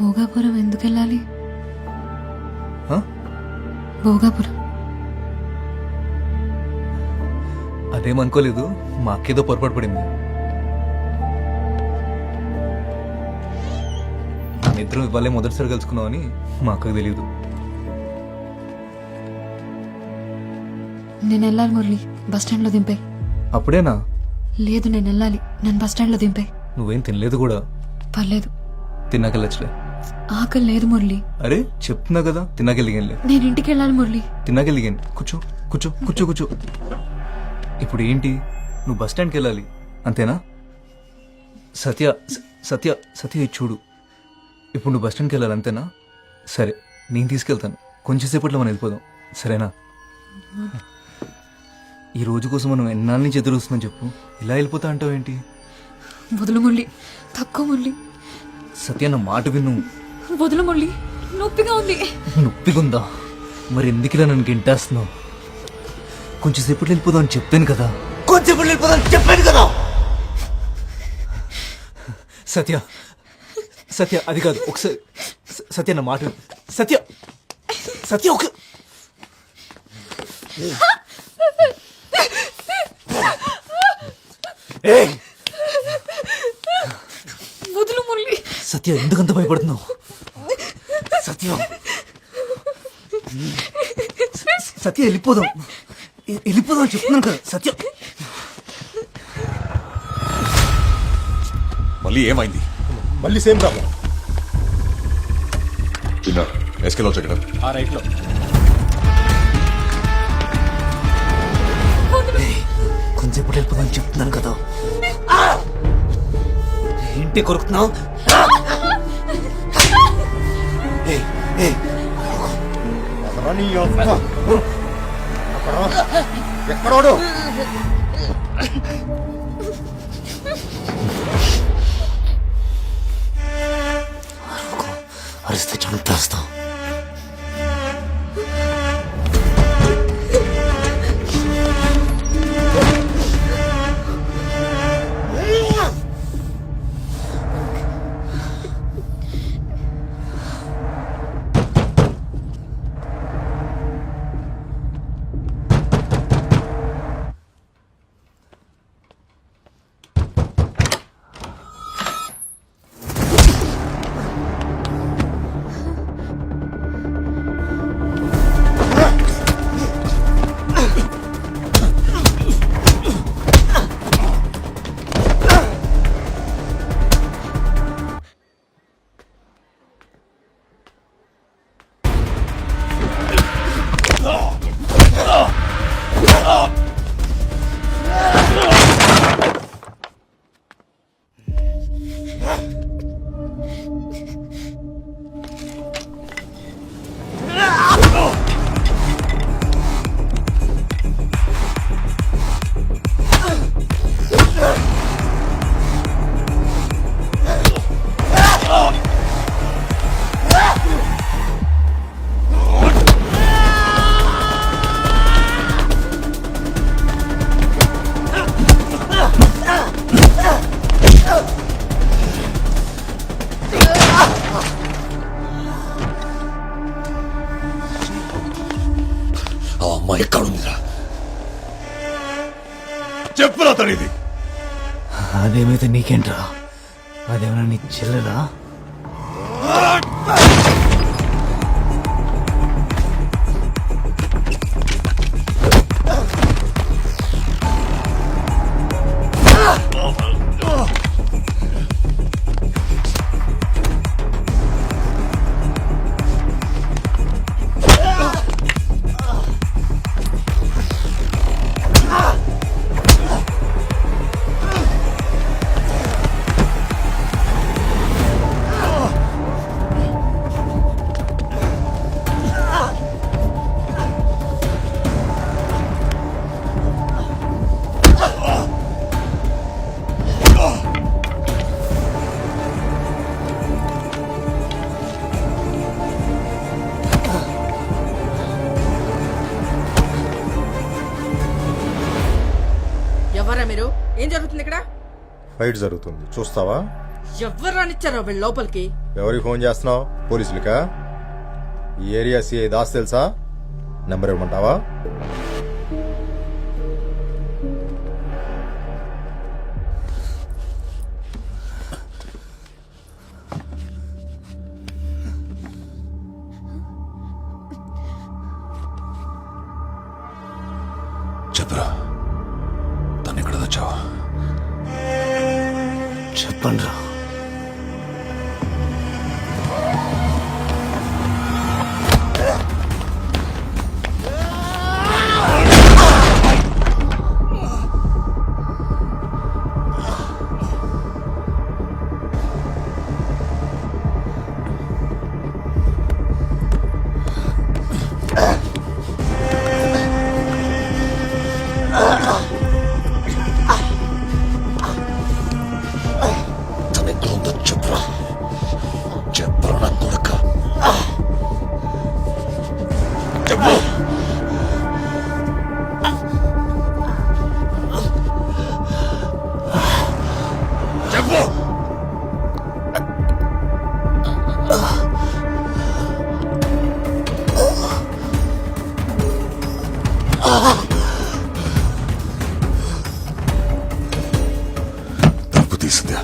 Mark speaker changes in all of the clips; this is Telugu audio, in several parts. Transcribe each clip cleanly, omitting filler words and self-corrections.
Speaker 1: భోగాపురం ఎందుకు వెళ్ళాలి?
Speaker 2: ఆ?
Speaker 1: భోగాపురం
Speaker 2: అదేమనుకోలేదు, మా అక్కేదో పొరపాటు పడింది. ఇద్దరం ఇవాళే మొదటిసారి కలుసుకున్నామని మా అక్కకు తెలియదు.
Speaker 1: నేను వెళ్ళాలి మురళి, బస్ స్టాండ్ లో దింపే.
Speaker 2: అప్పుడేనా?
Speaker 1: లేదు, నేను వెళ్ళాలి, నన్ను బస్ స్టాండ్ లో దింపే.
Speaker 2: నువ్వేం తినలేదు కూడా.
Speaker 1: పర్లేదు,
Speaker 2: తిన్నాకెళ్ళచ్చులే.
Speaker 1: ఆకలి లేదు మురళి.
Speaker 2: అరే చెప్తున్నా కదా, తిన్నాకెళ్ళిగానులే.
Speaker 1: నేను ఇంటికి వెళ్ళాలి మురళి.
Speaker 2: తిన్నాకెళ్ళిగాను. కూర్చో కూర్చో కూర్చో కూర్చో. ఇప్పుడు ఏంటి, నువ్వు బస్ స్టాండ్కి వెళ్ళాలి అంతేనా? సత్య సత్య సత్య ఇది చూడు, ఇప్పుడు నువ్వు బస్ స్టాండ్కి వెళ్ళాలి అంతేనా? సరే, నేను తీసుకెళ్తాను. కొంచెంసేపట్లో మనం వెళ్ళిపోదాం, సరేనా? ఈ రోజు కోసం మనం ఎన్నాళ్ళ నుంచి ఎదురు వస్తున్నాం చెప్పు. ఇలా వెళ్ళిపోతా అంటావు ఏంటి?
Speaker 1: వదులు మురళి, తక్కువ మురళి.
Speaker 2: సత్య నా మాట విను.
Speaker 1: వదులు మురళి, నొప్పిగా ఉంది.
Speaker 2: నొప్పిగుందా? మరి ఎందుకు ఇలా నన్ను గింటేస్తున్నావు? కొంచెం సేపట్లో వెళ్ళిపోదాం అని చెప్పాను కదా. కొంచెంసేపట్లో వెళ్ళిపోదాం అని చెప్పాను కదా. సత్య సత్య అది కాదు, ఒకసారి సత్య నా మాట విను. సత్య సత్య ఒక
Speaker 1: వదులు మురళి.
Speaker 2: సత్య ఎందుకంత భయపడుతున్నావు? సత్య సత్య వెళ్ళిపోదాం, వెళ్ళిపోదాం అని చెప్తున్నాను కదా. సత్య
Speaker 3: మళ్ళీ ఏమైంది?
Speaker 4: మళ్ళీ సేమ్ ప్రాబ్లం.
Speaker 3: చిన్న ఎస్కెలో చెక్కడ
Speaker 4: ఆ రైట్ లో
Speaker 2: కొంచెం వెళ్ళిపోదాం అని చెప్తున్నాను కదా. ఏంటి కొరుకుతున్నావు?
Speaker 4: ఎక్కడోడు
Speaker 2: అరిస్తే చంపేస్తాం.
Speaker 3: ఆ అమ్మాయి ఎక్కడుందిరా? చెప్పురా తడిది.
Speaker 2: అదేమైతే నీకేంట్రా? అదేమన్నా నీ చెల్లెలా?
Speaker 5: ఎవరా మీరు? ఏం జరుగుతుంది ఇక్కడ?
Speaker 4: ఫైట్ జరుగుతుంది, చూస్తావా?
Speaker 5: ఎవరు రానిచ్చారో వీళ్ళ లోపలికి?
Speaker 4: ఎవరికి ఫోన్ చేస్తున్నావు? పోలీసులకా? ఈ ఏరియా సిఐ దాస్ తెలుసా? నెంబర్ ఇవ్వమంటావా?
Speaker 3: చెప్పరా తను ఎక్కడ తెచ్చావా?
Speaker 2: చెప్పండి రా.
Speaker 3: తను ఎక్కడ ఉందో చెప్పరా. చెప్పరా నా కొడుక. చెప్పు. చెప్పు. తలుపు తీసిందా?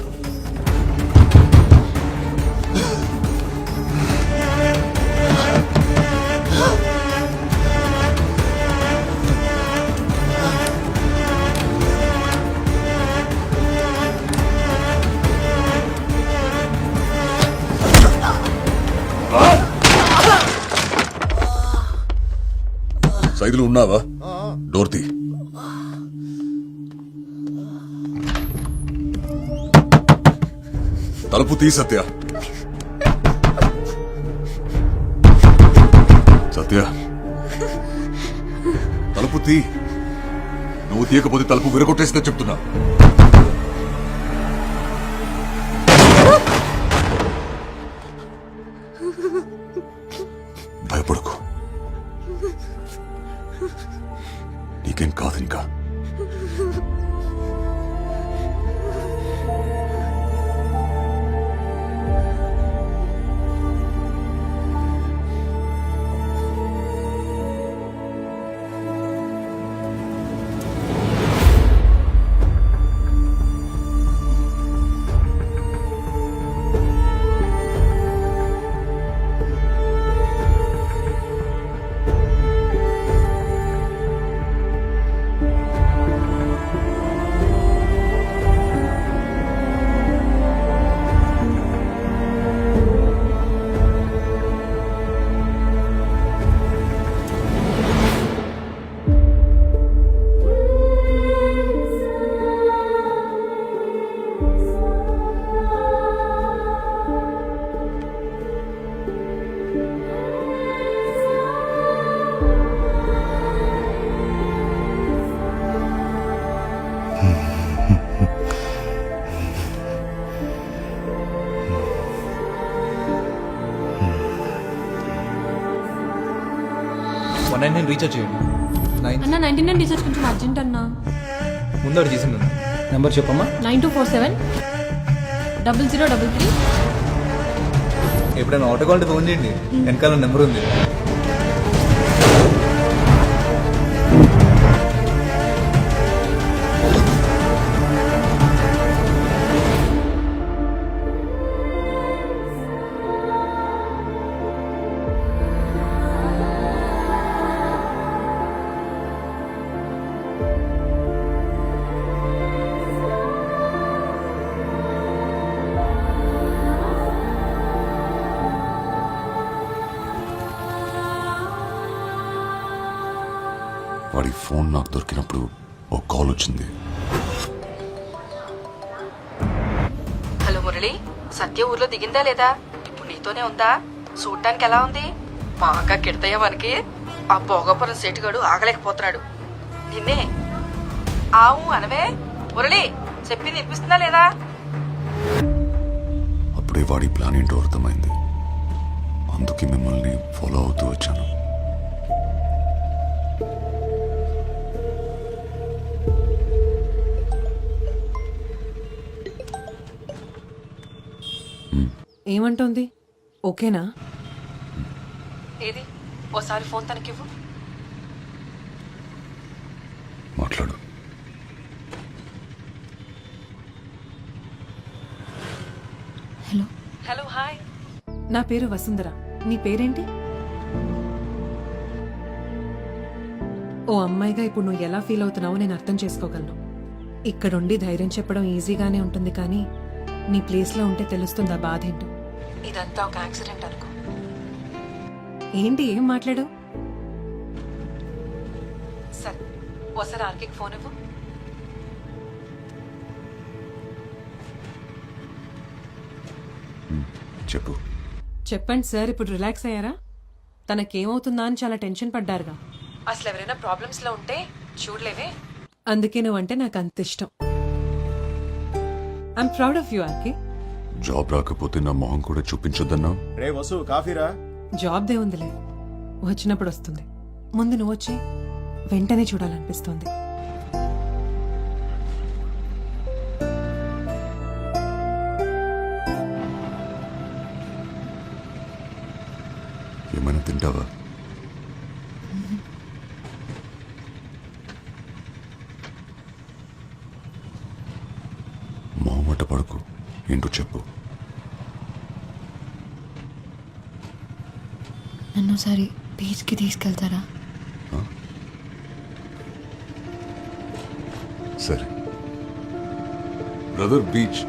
Speaker 3: సైదులు ఉన్నావా? డోర్ తీ. తలుపు తీ సత్య. సత్య తలుపు తీ. నువ్వు తీయకపోతే తలుపు విరగొట్టేస్తే చెప్తున్నా. భయపడకు, నీకేం కాదు. ఇంకా
Speaker 2: నేను రీఛార్జ్ చేయండి. 9
Speaker 1: అన్న 99 రీఛార్జ్ కొంచెం అర్జెంట్ అన్నా.
Speaker 2: ముందడు చేసింది నెంబర్ చెప్పమ్మా.
Speaker 1: 9247 0033.
Speaker 2: ఎప్పుడైనా ఆటో కావాలంటే ఫోన్ చేయండి, వెనకాల నెంబర్ ఉంది.
Speaker 3: వాడి ఫోన్ నాకు దొరికినప్పుడు ఓ కాల్ వచ్చింది.
Speaker 5: హలో మురళి, సత్య ఊర్లో దిగిందా లేదా? ఇప్పుడు నీతోనే ఉందా? చూడటానికి ఎలా ఉంది? బాగా కిడతయ్యా మనకి. ఆ భోగపురం సేటుగాడు ఆగలేకపోతున్నాడు. నిన్నే ఆవు అనవే మురళి, చెప్పింది వినిపిస్తుందా లేదా?
Speaker 3: అప్పుడే వాడి ప్లాన్ ఏంటో అర్థమైంది. అందుకే మిమ్మల్ని ఫాలో అవుతూ వచ్చాను.
Speaker 5: ఏమంటోంది? ఓకేనా? ఏది ఓసారి ఫోన్ తనకివ్వు.
Speaker 3: మాట్లాడు.
Speaker 1: హలో.
Speaker 5: Hello, hi. నా పేరు వసుంధర. నీ పేరేంటి? ఓ అమ్మాయిగా ఇప్పుడు నువ్వు ఎలా ఫీల్ అవుతున్నావో నేను అర్థం చేసుకోగలను. ఇక్కడుండి ధైర్యం చెప్పడం ఈజీగానే ఉంటుంది, కానీ నీ ప్లేస్లో ఉంటే తెలుస్తుంది ఆ బాధ ఏంటో. ఇదంతా ఒక యాక్సిడెంట్ అనుకో. ఏంటి, ఏం మాట్లాడావు? సరే, ఓసారి ఆర్కేకి ఫోన్ ఇవ్వు.
Speaker 3: చెప్పు.
Speaker 5: చెప్పండి సార్, ఇప్పుడు రిలాక్స్ అయ్యారా? తనకేమవుతుందా అని చాలా టెన్షన్ పడ్డారుగా. అసలు ఎవరైనా ప్రాబ్లమ్స్ లో ఉంటే చూడలేవే, అందుకే నువ్వంటే నాకు అంత ఇష్టం. I'm proud of you RK.
Speaker 3: Job రాకపోతే నా మొహం కూడా చూపించొద్దన్నా?
Speaker 4: రే వసు కాఫీరా.
Speaker 5: జాబ్ దే ఉందిలే, వచ్చినప్పుడు వస్తుంది. ముందు నువ్వు వచ్చి వెంటనే చూడాలనిపిస్తుంది.
Speaker 3: ఏమైనా తింటావా? మొహమాట పడకు, ఏంటో చెప్పు.
Speaker 1: నన్ను ఒకసారి బీచ్కి తీసుకెళ్తారా?
Speaker 3: సరే బ్రదర్, బీచ్.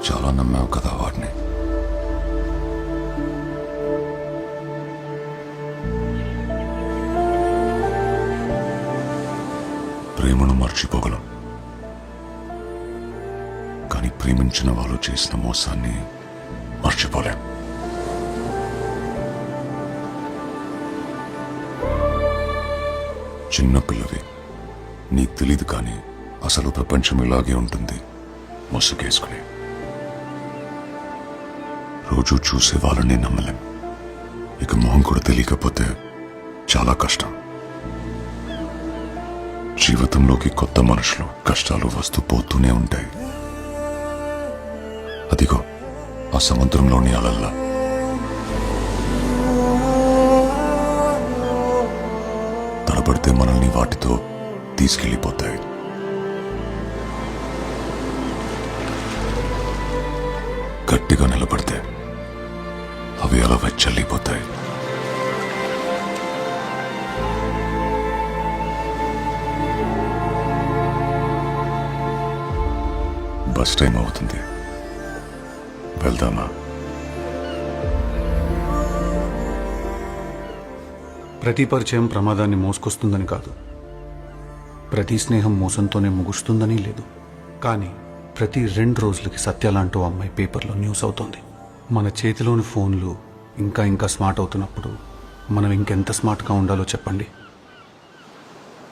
Speaker 3: చాలా నమ్మావు కదా వాడిని. ప్రేమను మర్చిపోగలం, కానీ ప్రేమించిన వాళ్ళు చేసిన మోసాన్ని మర్చిపోలేం. చిన్నపిల్లవి, నీకు తెలీదు, కానీ అసలు ప్రపంచం ఇలాగే ఉంటుంది, ముసుగేసుకుని. రోజు చూసే వాళ్ళని నమ్మలేం, ఇక మొహం కూడా తెలియకపోతే చాలా కష్టం. జీవితంలోకి కొత్త మనుషులు, కష్టాలు వస్తూ పోతూనే ఉంటాయి. అదిగో ఆ సముద్రంలోని అలల్లా. తడబడితే మనల్ని వాటితో తీసుకెళ్ళిపోతాయి. గట్టిగా నిలబడితే అవి అలా వెచ్చల్లిపోతాయి. బస్ టైం అవుతుంది, వెళ్దామా?
Speaker 6: ప్రతి పరిచయం ప్రమాదాన్ని మోసుకొస్తుందని కాదు, ప్రతి స్నేహం మోసంతోనే ముగుస్తుందని లేదు. కానీ ప్రతి 2 రోజులకి సత్య లాంటి ఓ అమ్మాయి పేపర్లో న్యూస్ అవుతోంది. మన చేతిలోని ఫోన్లు ఇంకా ఇంకా స్మార్ట్ అవుతున్నప్పుడు మనం ఇంకెంత స్మార్ట్గా ఉండాలో చెప్పండి.